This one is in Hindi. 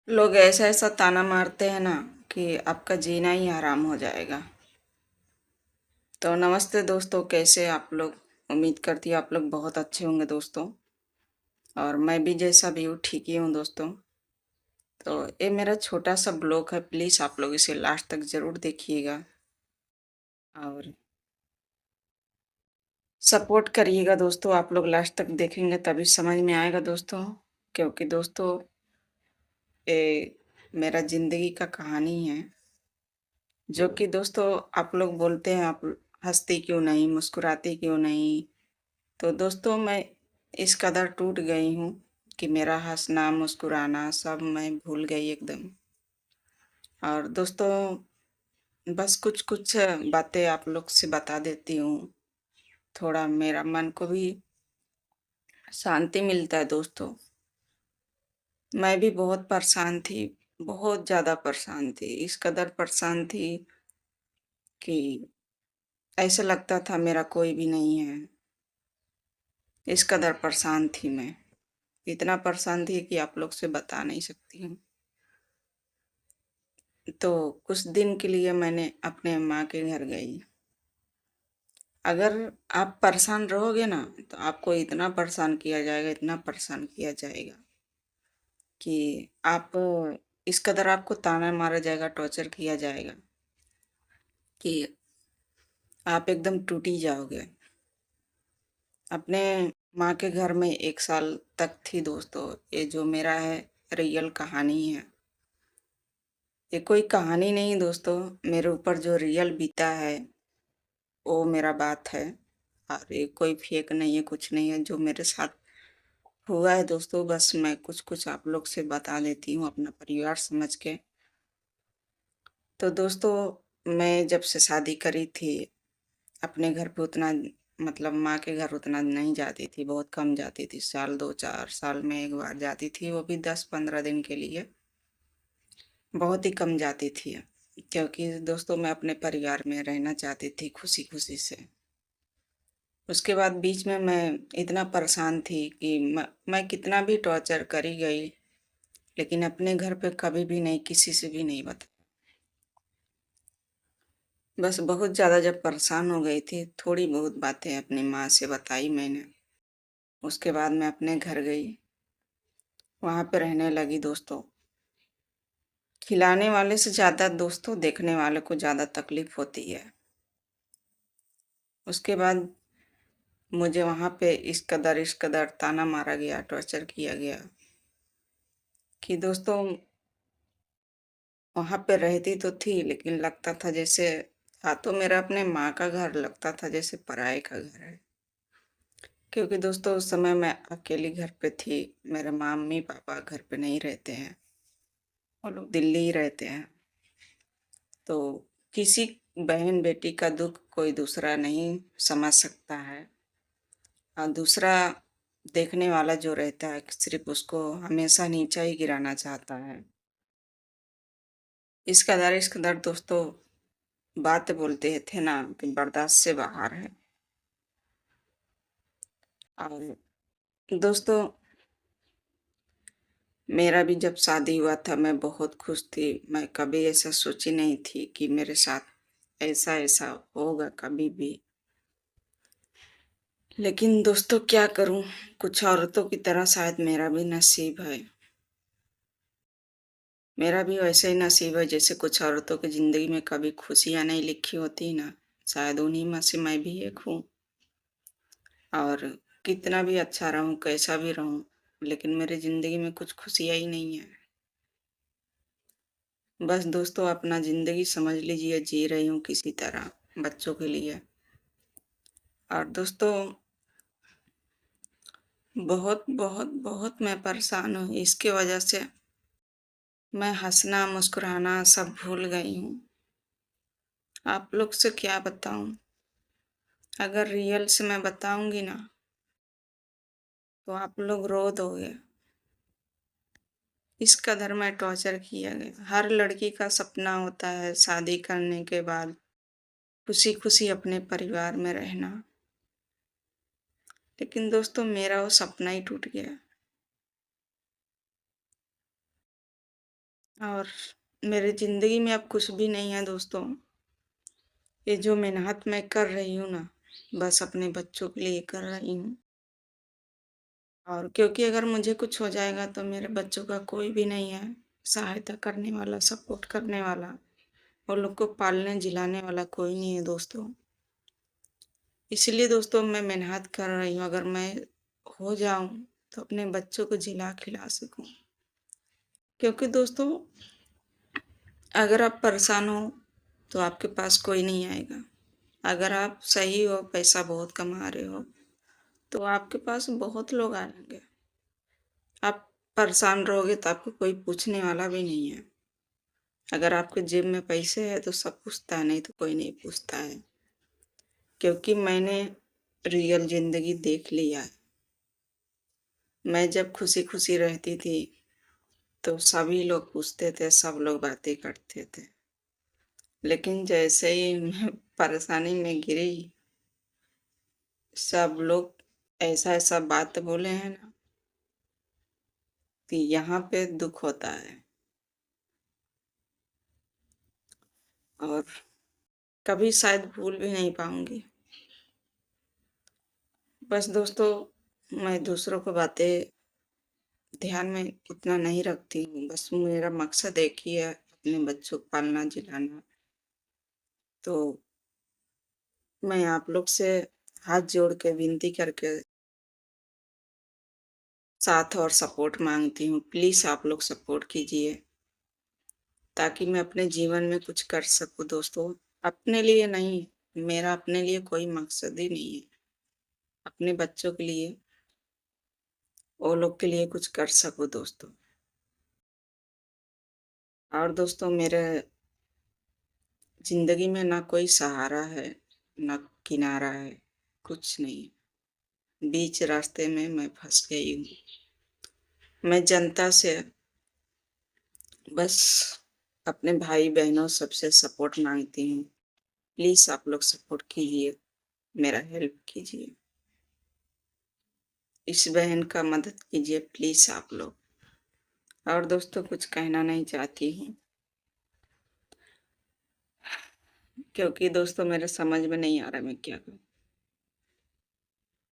लोग ऐसा ऐसा ताना मारते हैं ना कि आपका जीना ही हराम हो जाएगा। तो नमस्ते दोस्तों, कैसे आप लोग? उम्मीद करती हूँ आप लोग बहुत अच्छे होंगे दोस्तों। और मैं भी जैसा भी हूँ ठीक ही हूँ दोस्तों। तो ये मेरा छोटा सा ब्लॉग है, प्लीज़ आप लोग इसे लास्ट तक ज़रूर देखिएगा और सपोर्ट करिएगा दोस्तों। आप लोग लास्ट तक देखेंगे तभी समझ में आएगा दोस्तों, क्योंकि दोस्तों ये मेरा ज़िंदगी का कहानी है। जो कि दोस्तों आप लोग बोलते हैं आप हँसती क्यों नहीं, मुस्कुराती क्यों नहीं? तो दोस्तों मैं इस कदर टूट गई हूँ कि मेरा हँसना, मुस्कुराना सब मैं भूल गई एकदम। और दोस्तों बस कुछ-कुछ बातें आप लोग से बता देती हूँ, थोड़ा मेरा मन को भी शांति मिलता है दोस्तों। मैं भी बहुत परेशान थी, बहुत ज़्यादा परेशान थी, इस कदर परेशान थी कि ऐसा लगता था मेरा कोई भी नहीं है। इस कदर परेशान थी मैं। इतना परेशान थी कि आप लोग से बता नहीं सकती हूँ। तो कुछ दिन के लिए मैंने अपने माँ के घर गई। अगर आप परेशान रहोगे ना, तो आपको इतना परेशान किया जाएगा, इतना परेशान किया जाएगा कि आप इस कदर आपको ताना मारा जाएगा, टॉर्चर किया जाएगा कि आप एकदम टूट ही जाओगे। अपने माँ के घर में 1 साल तक थी दोस्तों। ये जो मेरा है रियल कहानी है। ये कोई कहानी नहीं दोस्तों, मेरे ऊपर जो रियल बीता है वो मेरा बात है। और ये कोई फेक नहीं है, कुछ नहीं है जो मेरे साथ हुआ है दोस्तों। बस मैं कुछ-कुछ आप लोग से बता देती हूँ अपना परिवार समझ के। तो दोस्तों मैं जब से शादी करी थी, अपने घर पे उतना मतलब माँ के घर उतना नहीं जाती थी, बहुत कम जाती थी। साल 2-4 साल में 1 बार जाती थी, वो भी 10-15 दिन के लिए। बहुत ही कम जाती थी, क्योंकि दोस्तों मैं अपने परिवार में रहना चाहती थी खुशी-खुशी से। उसके बाद बीच में मैं इतना परेशान थी कि मैं कितना भी टॉर्चर करी गई, लेकिन अपने घर पे कभी भी नहीं, किसी से भी नहीं बताया। बस बहुत ज़्यादा जब परेशान हो गई थी, थोड़ी बहुत बातें अपनी माँ से बताई मैंने। उसके बाद मैं अपने घर गई, वहाँ पे रहने लगी दोस्तों। खिलाने वाले से ज़्यादा दोस्तों देखने वाले को ज़्यादा तकलीफ़ होती है। उसके बाद मुझे वहाँ पे इस कदर ताना मारा गया, टॉर्चर किया गया कि दोस्तों वहाँ पे रहती तो थी, लेकिन लगता था जैसे था तो मेरा अपने माँ का घर, लगता था जैसे पराये का घर है। क्योंकि दोस्तों उस समय मैं अकेली घर पे थी, मेरे मम्मी-पापा घर पे नहीं रहते हैं, वो लोग दिल्ली ही रहते हैं। तो किसी बहन-बेटी का दुःख कोई दूसरा नहीं समझ सकता है। और दूसरा देखने वाला जो रहता है सिर्फ़ उसको हमेशा नीचा ही गिराना चाहता है। इस कदर दोस्तों बात बोलते थे ना कि बर्दाश्त से बाहर है। और दोस्तों मेरा भी जब शादी हुआ था मैं बहुत खुश थी। मैं कभी ऐसा सोची नहीं थी कि मेरे साथ ऐसा-ऐसा होगा कभी भी। लेकिन दोस्तों क्या करूँ? कुछ औरतों की तरह शायद मेरा भी नसीब है। मेरा भी वैसे ही नसीब है जैसे कुछ औरतों की ज़िंदगी में कभी खुशियाँ नहीं लिखी होती ना, शायद उन्हीं में से मैं भी एक हूँ। और कितना भी अच्छा रहूँ, कैसा भी रहूँ, लेकिन मेरी ज़िंदगी में कुछ खुशियाँ ही नहीं है। बस दोस्तों अपना ज़िंदगी समझ लीजिए जी रही हूँ किसी तरह बच्चों के लिए। और दोस्तों बहुत, बहुत, बहुत मैं परेशान हूँ इसकी वजह से। मैं हँसना, मुस्कुराना सब भूल गई हूँ। आप लोग से क्या बताऊँ? अगर रियल से मैं बताऊँगी ना, तो आप लोग रो दोगे। इस कदर मैं टॉर्चर किया गया। हर लड़की का सपना होता है शादी करने के बाद खुशी-खुशी अपने परिवार में रहना। लेकिन दोस्तों मेरा वो सपना ही टूट गया। और मेरी ज़िंदगी में अब कुछ भी नहीं है दोस्तों। ये जो मेहनत मैं कर रही हूँ ना, बस अपने बच्चों के लिए कर रही हूँ। और क्योंकि अगर मुझे कुछ हो जाएगा तो मेरे बच्चों का कोई भी नहीं है सहायता करने वाला, सपोर्ट करने वाला। उन लोग को पालने-जिलाने वाला कोई नहीं है दोस्तों। इसलिए दोस्तों मैं मेहनत कर रही हूँ, अगर मैं हो जाऊँ तो अपने बच्चों को जिला-खिला सकूँ। क्योंकि दोस्तों अगर आप परेशान हो तो आपके पास कोई नहीं आएगा। अगर आप सही हो, पैसा बहुत कमा रहे हो, तो आपके पास बहुत लोग आएँगे। आप परेशान रहोगे तो आपको कोई पूछने वाला भी नहीं है। अगर आपके जेब में पैसे हैं तो सब पूछता है, नहीं तो कोई नहीं पूछता है। क्योंकि मैंने रियल ज़िंदगी देख लिया है। मैं जब खुशी-खुशी रहती थी, तो सभी लोग पूछते थे, सब लोग बातें करते थे। लेकिन जैसे ही मैं परेशानी में गिरी, सब लोग ऐसा-ऐसा बात बोले हैं ना कि यहाँ पे दुःख होता है। और कभी शायद भूल भी नहीं पाऊँगी। बस दोस्तों मैं दूसरों को बातें ध्यान में उतना नहीं रखती हूँ। बस मेरा मकसद एक ही है, अपने बच्चों को पालना-जिलाना। तो मैं आप लोग से हाथ जोड़ के विनती करके साथ और सपोर्ट माँगती हूँ। प्लीज़ आप लोग सपोर्ट कीजिए, ताकि मैं अपने जीवन में कुछ कर सकूँ दोस्तों। अपने लिए नहीं, मेरा अपने लिए कोई मकसद ही नहीं है। अपने बच्चों के लिए, वो लोग के लिए कुछ कर सकूँ दोस्तों। और दोस्तों मेरे ज़िंदगी में ना कोई सहारा है, ना किनारा है, कुछ नहीं। बीच रास्ते में मैं फँस गई हूँ। मैं जनता से बस अपने भाई-बहनों सबसे सपोर्ट माँगती हूँ। प्लीज़ आप लोग सपोर्ट कीजिए, मेरा हेल्प कीजिए। इस बहन का मदद कीजिए प्लीज़ आप लोग। और दोस्तों कुछ कहना नहीं चाहती हूँ, क्योंकि दोस्तों मेरे समझ में नहीं आ रहा मैं क्या करूँ।